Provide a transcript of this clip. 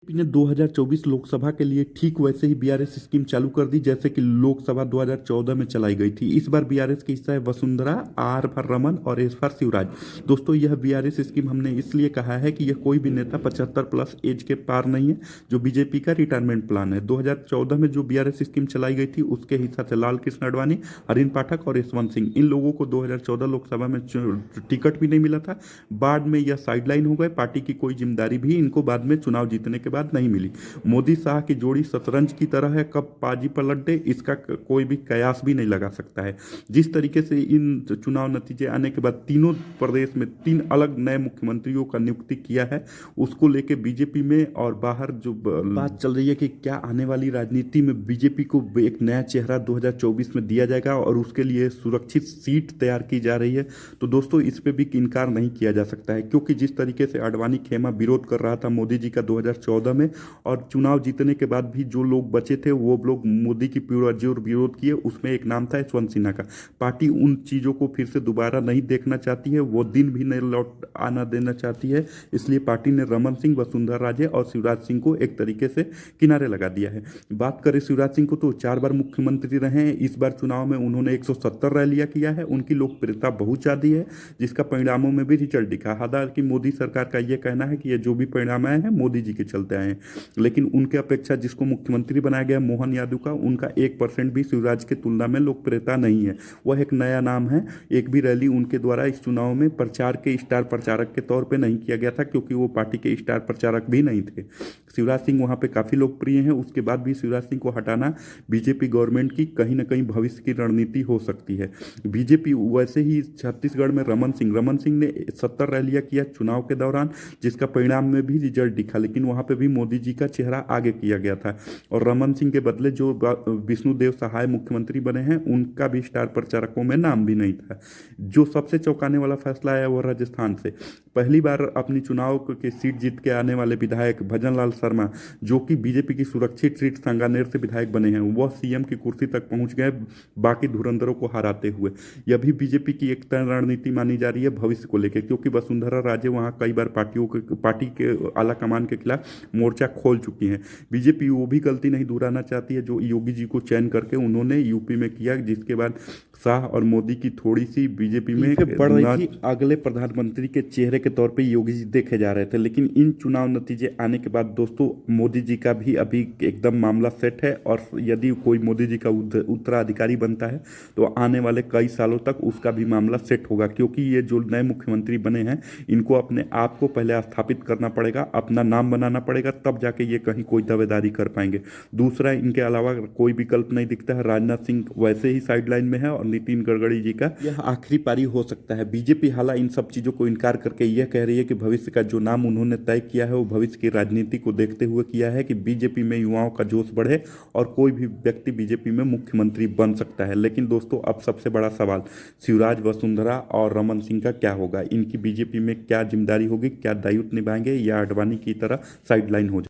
ने 2024 लोकसभा के लिए ठीक वैसे ही बीआरएस स्कीम चालू कर दी जैसे कि लोकसभा 2014 में चलाई गई थी। इस बार बीआरएस की हिस्सा है वसुंधरा, आर फॉर रमन और एस फॉर शिवराज। दोस्तों, यह बीआरएस स्कीम हमने इसलिए कहा है कि यह कोई भी नेता 75 प्लस एज के पार नहीं है, जो बीजेपी का रिटायरमेंट प्लान है। 2014 में जो बीआरएस स्कीम चलाई गई थी उसके हिस्सा से लाल कृष्ण आडवाणी, हरिन पाठक और यशवंत सिंह, इन लोगों को 2014 लोकसभा में टिकट भी नहीं मिला था। बाद में यह साइडलाइन हो गए। पार्टी की कोई जिम्मेदारी भी इनको बाद में चुनाव जीतने के बाद नहीं मिली। मोदी शाह की जोड़ी शतरंज की तरह है, कब बाजी पलट दे इसका कोई भी कयास भी नहीं लगा सकता है। जिस तरीके से इन चुनाव नतीजे आने के बाद तीनों प्रदेश में 3 अलग नए मुख्यमंत्रियों का नियुक्ति किया है, उसको लेके बीजेपी में और बाहर जो बात चल रही है कि क्या आने वाली राजनीति में बीजेपी को एक नया चेहरा 2024 में दिया जाएगा और उसके लिए सुरक्षित सीट तैयार की जा रही है। तो दोस्तों, इस पे भी इनकार नहीं किया जा सकता है, क्योंकि जिस तरीके से आडवाणी खेमा विरोध कर रहा था मोदी जी का 2014 में, और चुनाव जीतने के बाद भी जो लोग बचे थे वो लोग मोदी की पुरजोर विरोध किए, उसमें एक नाम था यशवंत सिन्हा का। पार्टी उन चीज़ों को फिर से दोबारा नहीं देखना चाहती है, वो दिन भी नहीं लौट आना देना चाहती है। इसलिए पार्टी ने रमन सिंह, वसुंधरा राजे और शिवराज सिंह को एक तरीके से किनारे लगा दिया है। बात करें शिवराज सिंह को, तो 4 बार मुख्यमंत्री रहे हैं। इस बार चुनाव में उन्होंने 170 रैलियां किया है। उनकी लोकप्रियता बहुत ज़्यादा है, जिसका परिणामों में भी रिजल्ट दिखा। हालांकि मोदी सरकार का यह कहना है कि ये जो भी परिणाम आए हैं मोदी जी के चलते आए हैं, लेकिन उनके अपेक्षा जिसको मुख्यमंत्री बनाया गया मोहन यादव का, उनका 1% भी शिवराज की तुलना में लोकप्रियता नहीं है। वह एक नया नाम है। एक भी रैली उनके द्वारा इस चुनाव में प्रचार के स्टार प्रचारक के तौर पर नहीं किया गया था, क्योंकि वो पार्टी के स्टार प्रचारक भी नहीं थे। शिवराज सिंह वहाँ पे काफ़ी लोकप्रिय हैं। उसके बाद भी शिवराज सिंह को हटाना बीजेपी गवर्नमेंट की कहीं ना कहीं भविष्य की रणनीति हो सकती है। बीजेपी वैसे ही छत्तीसगढ़ में रमन सिंह ने 70 रैलियां किया चुनाव के दौरान, जिसका परिणाम में भी रिजल्ट दिखा, लेकिन वहाँ पे भी मोदी जी का चेहरा आगे किया गया था। और रमन सिंह के बदले जो विष्णुदेव सहाय मुख्यमंत्री बने हैं, उनका भी स्टार प्रचारकों में नाम भी नहीं था। जो सबसे चौंकाने वाला फैसला आया वो राजस्थान से। पहली बार अपनी चुनाव के सीट जीत के आने वाले विधायक भजन लाल शर्मा, जो कि बीजेपी की सुरक्षित सीट सांगानेर से विधायक बने हैं, वह सीएम की कुर्सी तक पहुंच गए, बाकी धुरंधरों को हराते हुए। यह भी बीजेपी की एक रणनीति मानी जा रही है भविष्य को लेकर, क्योंकि वसुंधरा राजे वहां कई बार पार्टी के आला कमान के खिलाफ मोर्चा खोल चुकी हैं। बीजेपी वो भी गलती नहीं दोहराना चाहती है जो योगी जी को चयन करके उन्होंने यूपी में किया, जिसके बाद शाह और मोदी की थोड़ी सी बीजेपी में बढ़ रही थी। अगले प्रधानमंत्री के चेहरे के तौर पे योगी जी देखे जा रहे थे, लेकिन इन चुनाव नतीजे आने के बाद दोस्तों मोदी जी का भी अभी एकदम मामला सेट है। और यदि कोई मोदी जी का उत्तराधिकारी बनता है तो आने वाले कई सालों तक उसका भी मामला सेट होगा, क्योंकि ये जो नए मुख्यमंत्री बने हैं इनको अपने आप को पहले स्थापित करना पड़ेगा, अपना नाम बनाना पड़ेगा, तब जाके ये कहीं कोई दावेदारी कर पाएंगे। दूसरा, इनके अलावा कोई विकल्प नहीं दिखता है। राजनाथ सिंह वैसे ही साइडलाइन में है और नितिन गडकरी जी का यह आखिरी पारी हो सकता है। बीजेपी हालांकि इन सब चीज़ों को इनकार करके यह कह रही है कि भविष्य का जो नाम उन्होंने तय किया है वो भविष्य की राजनीति को देखते हुए किया है कि बीजेपी में युवाओं का जोश बढ़े और कोई भी व्यक्ति बीजेपी में मुख्यमंत्री बन सकता है। लेकिन दोस्तों, अब सबसे बड़ा सवाल शिवराज, वसुंधरा और रमन सिंह का क्या होगा? इनकी बीजेपी में क्या जिम्मेदारी होगी, क्या दायित्व निभाएंगे, या आडवाणी की तरह साइडलाइन हो जाए?